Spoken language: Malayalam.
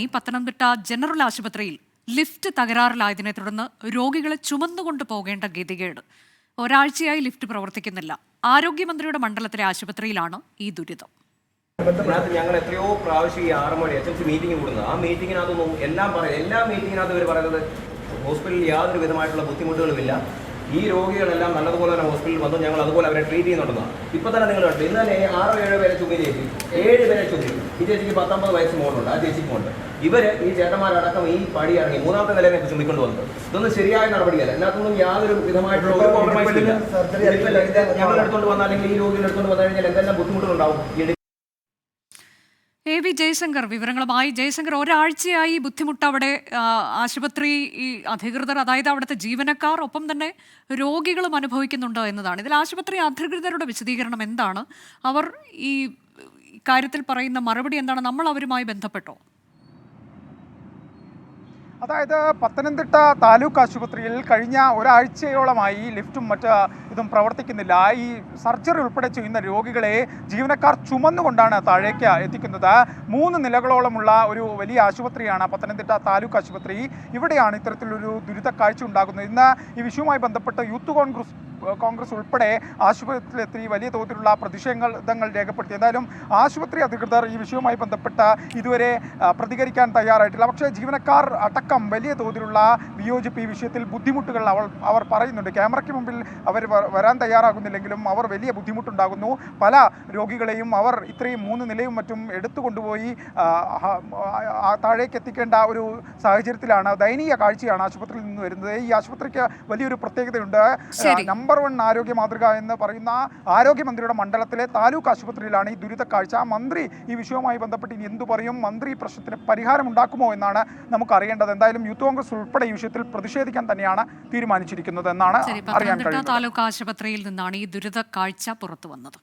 ഈ പത്തനംതിട്ട ജനറൽ ആശുപത്രിയിൽ ലിഫ്റ്റ് തകരാറിലായതിനെ തുടർന്ന് രോഗികളെ ചുമന്നുകൊണ്ട് പോകേണ്ട ഗതികേട്. ഒരാഴ്ചയായി ലിഫ്റ്റ് പ്രവർത്തിക്കുന്നില്ല. ആരോഗ്യമന്ത്രിയുടെ മണ്ഡലത്തിലെ ആശുപത്രിയിലാണ് ഈ ദുരിതം. ഞങ്ങൾ എത്രയോ പ്രാവശ്യം ഈ 6 മണി HMC മീറ്റിംഗ് കൂടുന്നത്. ആ മീറ്റിങ്ങിനകത്തൊന്നും എല്ലാ മീറ്റിങ്ങിനകത്ത് ഇവർ പറയുന്നത് ഹോസ്പിറ്റലിൽ യാതൊരു വിധമായിട്ടുള്ള ബുദ്ധിമുട്ടുകളുമില്ല, ഈ രോഗികളെല്ലാം നല്ലതുപോലെ തന്നെ ഹോസ്പിറ്റലിൽ വന്നു, ഞങ്ങൾ അതുപോലെ അവരെ ട്രീറ്റ് ചെയ്യുന്നുണ്ടെന്നാണ്. ഇപ്പം തന്നെ നിങ്ങൾ കണ്ടു, ഇന്നലെ 6-7 പേരെ ചുമി ചേച്ചി, 7 പേരെ ചുമി. ഈ ചേച്ചിക്ക് 19 വയസ്സ് മോളുണ്ട്, ആ ചേച്ചിക്ക് ഉണ്ട്. ഈ ചേട്ടന്മാരടക്കം ഈ പടി ഇറങ്ങി 3ാമത്തെ നിലയെ ചുമിക്കൊണ്ട് വന്നത്. ഇതൊന്നും ശരിയായ നടപടിയല്ല. ഇതിനകത്തൊന്നും യാതൊരു വിധമായിട്ടുള്ള ഒരു കോംപ്രമൈസ് ഇല്ല. ഞങ്ങൾ എടുത്തുകൊണ്ട് വന്നാൽ, അല്ലെങ്കിൽ ഈ രോഗികൾ എടുത്തുകൊണ്ട് വന്നു കഴിഞ്ഞാൽ എന്തെല്ലാം ബുദ്ധിമുട്ടുകളുണ്ടാവും. AV ജയശങ്കർ വിവരങ്ങളുമായി. ജയശങ്കർ, ഒരാഴ്ചയായി ബുദ്ധിമുട്ട് അവിടെ ആശുപത്രി അധികൃതർ, അതായത് അവിടുത്തെ ജീവനക്കാർ, ഒപ്പം തന്നെ രോഗികളും അനുഭവിക്കുന്നുണ്ട് എന്നതാണ്. ഇതിൽ ആശുപത്രി അധികൃതരുടെ വിശദീകരണം എന്താണ്? അവർ ഈ കാര്യത്തിൽ പറയുന്ന മറുപടി എന്താണ്? നമ്മൾ അവരുമായി ബന്ധപ്പെട്ടോ? അതായത് പത്തനംതിട്ട താലൂക്ക് ആശുപത്രിയിൽ കഴിഞ്ഞ ഒരാഴ്ചയോളമായി ലിഫ്റ്റും ഇതും പ്രവർത്തിക്കുന്നില്ല. ഈ സർജറി ഉൾപ്പെടെ ചെയ്യുന്ന രോഗികളെ ജീവനക്കാർ ചുമന്നുകൊണ്ടാണ് താഴേക്ക് എത്തിക്കുന്നത്. 3 നിലകളോളമുള്ള ഒരു വലിയ ആശുപത്രിയാണ് പത്തനംതിട്ട താലൂക്ക് ആശുപത്രി. ഇവിടെയാണ് ഇത്തരത്തിലൊരു ദുരിത കാഴ്ച ഉണ്ടാകുന്നത്. ഇന്ന് ഈ വിഷയവുമായി ബന്ധപ്പെട്ട് യൂത്ത് കോൺഗ്രസ് ഉൾപ്പെടെ ആശുപത്രിയിലെത്തി വലിയ തോതിലുള്ള പ്രതിഷേധങ്ങൾ രേഖപ്പെടുത്തി. എന്തായാലും ആശുപത്രി അധികൃതർ ഈ വിഷയവുമായി ബന്ധപ്പെട്ട് ഇതുവരെ പ്രതികരിക്കാൻ തയ്യാറായിട്ടില്ല. പക്ഷേ ജീവനക്കാർ അടക്കം വലിയ തോതിലുള്ള വിയോജിപ്പ്, ഈ വിഷയത്തിൽ ബുദ്ധിമുട്ടുകൾ അവർ പറയുന്നുണ്ട്. ക്യാമറയ്ക്ക് മുമ്പിൽ അവർ വരാൻ തയ്യാറാകുന്നില്ലെങ്കിലും അവർ വലിയ ബുദ്ധിമുട്ടുണ്ടാകുന്നു. പല രോഗികളെയും അവർ ഇത്രയും 3 നിലയും മറ്റും എടുത്തുകൊണ്ടുപോയി താഴേക്ക് എത്തിക്കേണ്ട ഒരു സാഹചര്യത്തിലാണ്. ദയനീയ കാഴ്ചയാണ് ആശുപത്രിയിൽ നിന്ന് വരുന്നത്. ഈ ആശുപത്രിക്ക് വലിയൊരു പ്രത്യേകതയുണ്ട്. നമ്പർ 1 ആരോഗ്യ മാതൃക എന്ന് പറയുന്ന ആരോഗ്യമന്ത്രിയുടെ മണ്ഡലത്തിലെ താലൂക്ക് ആശുപത്രിയിലാണ് ഈ ദുരിത കാഴ്ച. മന്ത്രി ഈ വിഷയവുമായി ബന്ധപ്പെട്ട് ഇനി എന്തു പറയും? മന്ത്രി പ്രശ്നത്തിന് പരിഹാരം ഉണ്ടാക്കുമോ എന്നാണ് നമുക്ക് അറിയേണ്ടത്. എന്തായാലും യൂത്ത് കോൺഗ്രസ് ഉൾപ്പെടെ ഈ വിഷയത്തിൽ പ്രതിഷേധിക്കാൻ തന്നെയാണ് തീരുമാനിച്ചിരിക്കുന്നത് എന്നാണ് അറിയാൻ കഴിയുന്നത്. താലൂക്ക് ആശുപത്രിയിൽ നിന്നാണ് ഈ ദുരിത കാഴ്ച പുറത്തു വന്നത്.